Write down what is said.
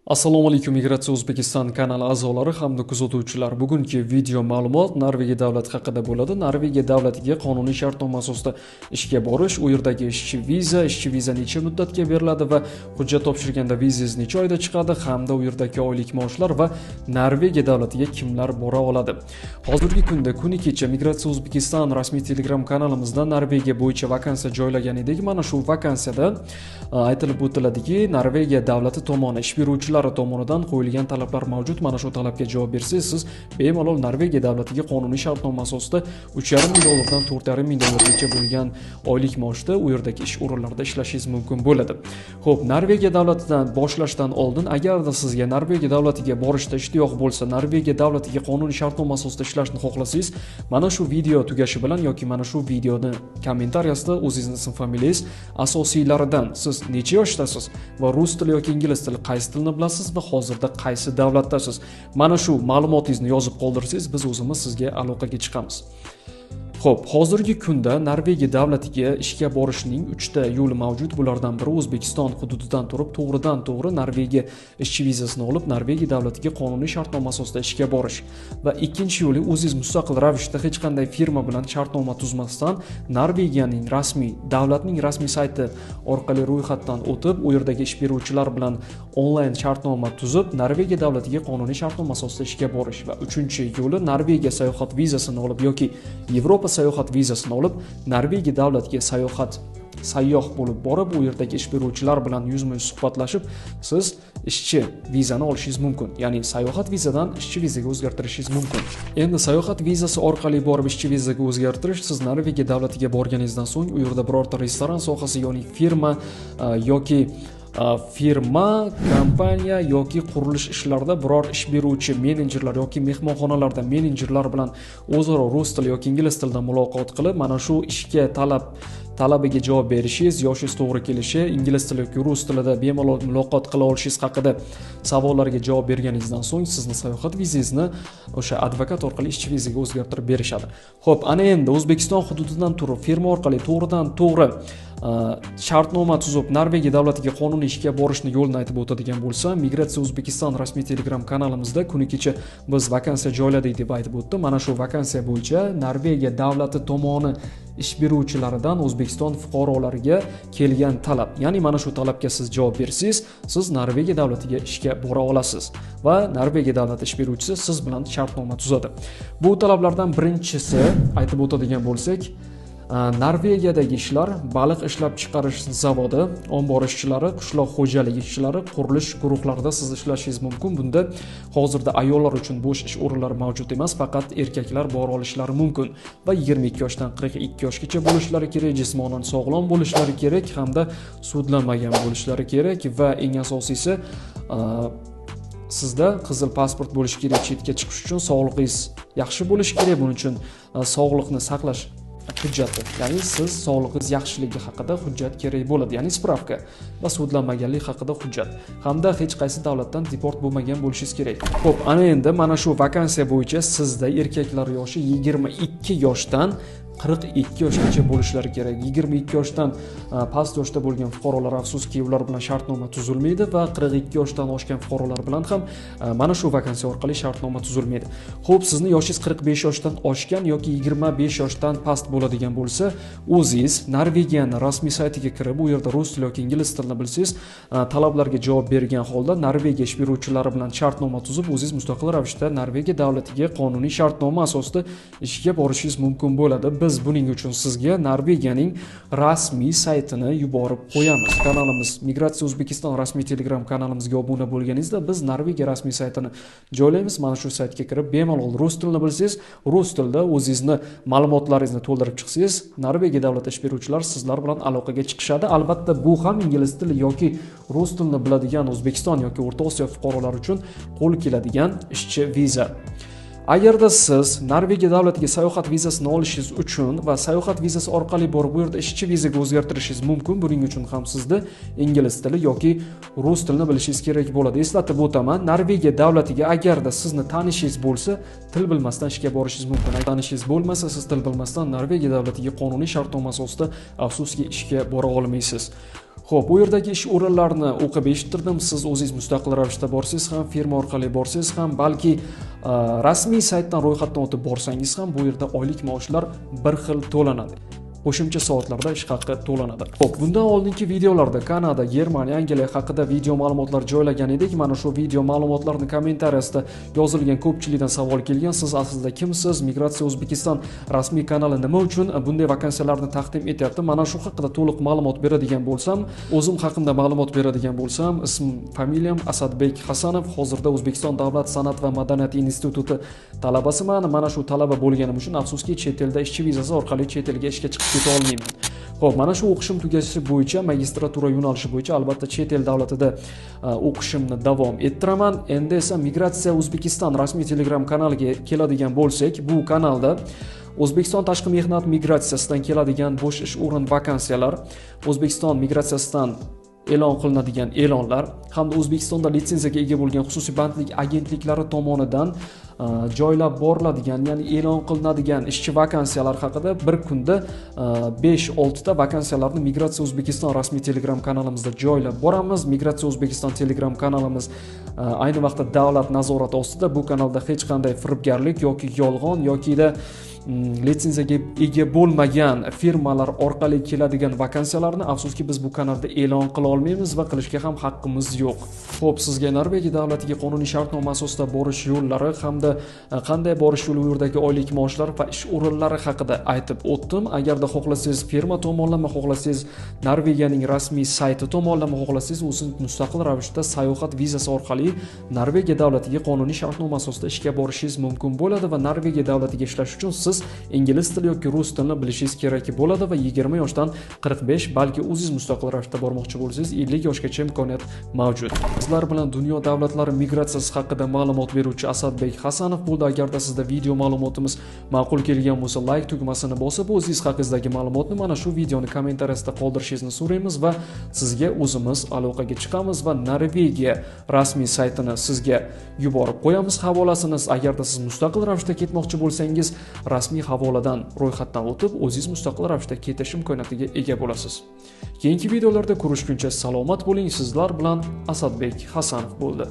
Assalomu alaykum, Migratsiya O'zbekiston kanali a'zolari hamda kuzatuvchilar. Bugungi video ma'lumot Norvegiya davlati haqida bo'ladi. Norvegiya davlatiga qonuniy shartnoma asosida ishga borish, u yerdagi ishchi viza necha muddatga beriladi va hujjat topshirganda vizangiz necha oyda chiqadi hamda u yerdagi oylik maoshlar va Norvegiya davlatiga kimlar bora oladi. Hozirgi kunda kuni kecha Migratsiya O'zbekiston rasmiy Telegram kanalimizda Norvegiya bo'yicha vakansiya joylagan edik. Mana shu vakansiyada aytilib o'tiladiki, Norvegiya davlati tomonidan ish beruvchi tomonidan qo'yilgan talablar mavjud. Mana shu talabga javob bersangiz, siz bemalol Norvegiya davlatiga qonuniy shartnoma asosida 3,5 ming dollardan 4,5 ming dollargacha bo'lgan oylik maoshda u yerdagi ish o'rinlarida ishlashingiz mumkin bo'ladi. Xo'p, Norvegiya davlatidan boshlashdan oldin, agarda sizga Norvegiya davlatiga borishda ishtiyoq bo'lsa, Norvegiya davlatiga qonuniy shartnoma asosida ishlashni xohlasangiz, mana shu video tugashi bilan yoki mana shu videoni kommentariyasida o'zingizning ism familiyangiz asosiylaridan siz necha yoshdasiz va rus tili yoki ingliz tili qaysi tilni bilasiz va hozirda qaysi davlatdasiz? Mana shu ma'lumotingizni yozib qoldirsangiz, biz o'zimiz sizga aloqaga chiqamiz. Xo'p, hozirgi kunda Norvegiya davlatiga ishga borishning 3 ta yo'li mavjud. Bulardan biri O'zbekiston hududidan turib, to'g'ridan-to'g'ri Norvegiya ishchi vizasini olib, Norvegiya davlatiga qonuniy shartnoma asosida ishga borish. Va ikkinchi yo'li o'zingiz mustaqil ravishda hech qanday firma bilan shartnoma tuzmasdan Norvegiyaning davlatning rasmiy sayti orqali ro'yxatdan o'tib, u yerdagi ish beruvchilar bilan onlayn shartnoma tuzib, Norvegiya davlatiga qonuniy shartnoma asosida ishga borish. Va uchinchi yo'li Norvegiya sayohat vizasini olib yoki Yevropa sayohat vizasini olib, Norvegiya davlatiga sayyoh bo'lib borib, u yerdagi ish beruvchilar bilan yuzma-yuz suhbatlashib, siz ishchi vizani olishingiz mumkin. Ya'ni sayohat vizadan ishchi vizaga o'zgartirishingiz mumkin. Endi sayohat vizasi orqali borib ishchi vizaga o'zgartirish, siz Norvegiya davlatiga borganingizdan so'ng u yerda birorta restoran sohasi, ya'ni firma, kompaniya yoki qurilish ishlarida biror ish beruvchi menejerlar yoki mehmonxonalarda menejerlar bilan o'zaro rus tili yoki ingliz tilida muloqot qilib, mana shu ishga talabiga javob berishingiz, yoshingiz to'g'ri kelishi, ingliz tili yoki rus tilida bemalol muloqot qila olishingiz haqida savollarga javob berganingizdan so'ng sizni sayohat vizangizni o'sha advokat orqali ishchi vizaga o'zgartirib berishadi. Xo'p, ana endi O'zbekiston hududidan turib, firma orqali to'g'ridan-to'g'ri shartnoma tuzib Norvegiya davlatiga qonuniy ishga borishni yo'lini aytib o'tadigan bo'lsa, Migratsiya O'zbekiston rasmiy Telegram kanalimizda kuni kecha biz vakansiya joyladik deb aytib o'tdim. Mana shu vakansiya bo'yicha Norvegiya davlati tomoni ish beruvchilaridan O'zbekiston fuqarolariga kelgan talab. Ya'ni mana shu talabga siz javob bersangiz, siz Norvegiya davlatiga ishga bora olasiz va Norvegiya davlati ish beruvchisi siz bilan shartnoma tuzadi. Bu talablardan birinchisi aytib o'tadigan bo'lsak, Norvegiyadagi ishlar, baliq ishlab chiqarish zavodi, ombor ishchilari, qishloq xo'jaligi ishchilari, qurilish guruhlarida siz ishlashingiz mumkin. Bunda hozirda ayollar uchun bo'sh ish o'rinlari mavjud emas, faqat erkaklar bora olishlari mumkin va 22 yoshdan 42 yoshgacha bo'lishlari kerak, jismonan sog'lom bo'lishlari kerak hamda sudlanmagan bo'lishlari kerak va eng asosiysi sizda qizil pasport bo'lishi kerak. Chetga chiqish uchun sog'lig'ingiz yaxshi bo'lishi kerak. Buning uchun sog'liqni saqlash hujjati, ya'ni siz sog'lig'ingiz yaxshiligi haqida hujjat kerak bo'ladi, ya'ni spravka va sudlanmaganlik haqida hujjat hamda hech qaysi davlatdan deport bo'lmagan bo'lishingiz kerak. Xo'p, ana endi mana shu vakansiya bo'yicha sizda erkaklar yoshi 22 yoshdan 42 yoshgacha bo'lishlari kerak. 22 yoshdan past yoshda bo'lgan fuqarolar afsuski ular bilan shartnoma tuzilmaydi va 42 yoshdan oshgan fuqarolar bilan ham mana shu vakansiya orqali shartnoma tuzilmaydi. Xo'p, sizni yoshingiz 45 yoshdan oshgan yoki 25 yoshdan past bo'ladigan bo'lsa, o'zingiz Norvegiyaning rasmiy saytiga kirib, u yerda rus tili yoki ingliz tilini bilsangiz, talablarga javob bergan holda Norvegiya ish beruvchilari bilan shartnoma tuzib, o'zingiz mustaqil ravishda Norvegiya davlatiga qonuniy shartnoma asosida ishga borishingiz mumkin bo'ladi. Biz buning uchun sizga Norvegiyaning rasmiy saytini yuborib qo'yamiz. Kanalimiz Migratsiya O'zbekiston rasmiy Telegram kanalimizga obuna bo'lganingizda biz Norvegiya rasmiy saytini joylaymiz. Mana shu saytga kirib, bemalol rus tilini bilsangiz, rus tilida o'zingizni ma'lumotlaringizni to'ldirib chiqsangiz, Norvegiya davlat ish beruvchilari sizlar bilan aloqaga chiqishadi. Albatta, bu ham ingliz tili yoki rus tilini biladigan O'zbekiston yoki O'rta Osiyo fuqarolari uchun qo'l keladigan ishchi viza. Agarda siz Norvegiya davlatiga sayohat vizasini olishingiz uchun va sayohat vizasi orqali borib u yerda ishchi vizaga o'zgartirishingiz mumkin. Buning uchun ham sizda ingliz tili yoki rus tilini bilishingiz kerak bo'ladi. Eslatib o'taman, Norvegiya davlatiga agarda sizni tanishingiz bo'lsa, til bilmasdan ishga borishingiz mumkin. Tanishingiz bo'lmasa, siz til bilmasdan Norvegiya davlatiga qonuniy shartnoma asosida afsuski ishga bora olmaysiz. Xo'p, bu yerdagi ish o'rinlarini o'qib eshittirdim. Siz o'zingiz mustaqil ravishda borsangiz ham, firma orqali borsangiz ham, balki rasmiy saytdan ro'yxatdan o'tib borsangiz ham bu yerda oylik maoshlar bir xil to'lanadi. Qo'shimcha soatlarda ish haqi to'lanadi. Xo'p, bundan oldingi videolarda Kanada, Germaniya, Angliya haqida video ma'lumotlar joylagan edik. Mana shu video ma'lumotlarning kommentariyasida yozilgan ko'pchilikdan savol kelgan. Siz aslida kimsiz? Migratsiya O'zbekiston rasmiy kanali nima uchun bunday vakansiyalarni taqdim etyapti? Mana shu haqida to'liq ma'lumot beradigan bo'lsam, o'zim haqimda ma'lumot beradigan bo'lsam, ism, familiyam Asadbek Hasanov. Hozirda O'zbekiston Davlat san'at va madaniyat instituti talabasiman. Mana shu talaba bo'lganim uchun afsuski chet elda ishchi vizasi orqali chet elga ishga chiqib keta olmayman. Xo'p, mana shu o'qishim tugashi bo'yicha magistratura yo'nalishi bo'yicha albatta chet el davlatida o'qishimni davom ettiraman. Endi esa Migratsiya O'zbekiston rasmiy Telegram kanaliga keladigan bo'lsak, bu kanalda O'zbekiston tashqi mehnat migratsiyasidan keladigan bo'sh ish o'rin vakansiyalar, O'zbekiston migratsiyasidan e'lon qilinadigan e'lonlar hamda O'zbekistonda litsenziyaga ega bo'lgan xususiy bandlik agentliklari tomonidan joylab boriladigan, ya'ni e'lon qilinadigan ishchi vakansiyalar haqida bir kunda 5-6 ta vakansiyalarni Migratsiya O'zbekiston rasmiy Telegram kanalimizda joylab boramiz. Migratsiya O'zbekiston Telegram kanalimiz ayni vaqtda davlat nazorati ostida. Bu kanalda hech qanday firibgarlik yoki yolg'on yoki litsenziyaga ega bo'lmagan firmalar orqali keladigan vakansiyalarni afsuski biz bu kanalda e'lon qila olmaymiz va qilishga ham haqqimiz yo'q. Xo'p, sizga Norvegiya davlatiga qonuniy shartnoma asosida borish yo'llari hamda qanday borish yo'li, u yerdagi oylik maoshlar va ish o'rinlari haqida aytib o'tdim. Agarda xohlasangiz firma tomonlama, xohlasangiz Norvegiyaning rasmiy sayti tomonlama, xohlasangiz o'zingiz mustaqil ravishda sayohat vizasi orqali Norvegiya davlatiga qonuniy shartnoma asosida ishga borishingiz mumkin bo'ladi va Norvegiya davlatiga ishlash uchun siz ingliz tili yoki rus tilini bilishingiz kerak bo'ladi va 20 yoshdan 45, balki o'zingiz mustaqil ravishda bormoqchi bo'lsangiz 50 yoshgacha imkoniyat mavjud. Sizlar bilan dunyo davlatlari migratsiyasi haqida ma'lumot beruvchi Asadbek Hasanov bo'ldi. Agarda sizda video ma'lumotimiz ma'qul kelgan bo'lsa, like tugmasini bosib, o'zingiz haqingizdagi ma'lumotni mana shu videoni kommentariyasida qoldirishingizni so'raymiz va sizga o'zimiz aloqaga chiqamiz va Norvegiya rasmiy saytini sizga yuborib qo'yamiz havolasini. Agarda siz mustaqil ravishda ketmoqchi bo'lsangiz, rasmiy havoladan ro'yxatdan o'tib, o'zingiz mustaqil ravishda ketish imkoniyatiga ega bo'lasiz. Keyingi videolarda ko'rishguncha salomat bo'ling. Sizlar bilan Asadbek Hasanov bo'ldi.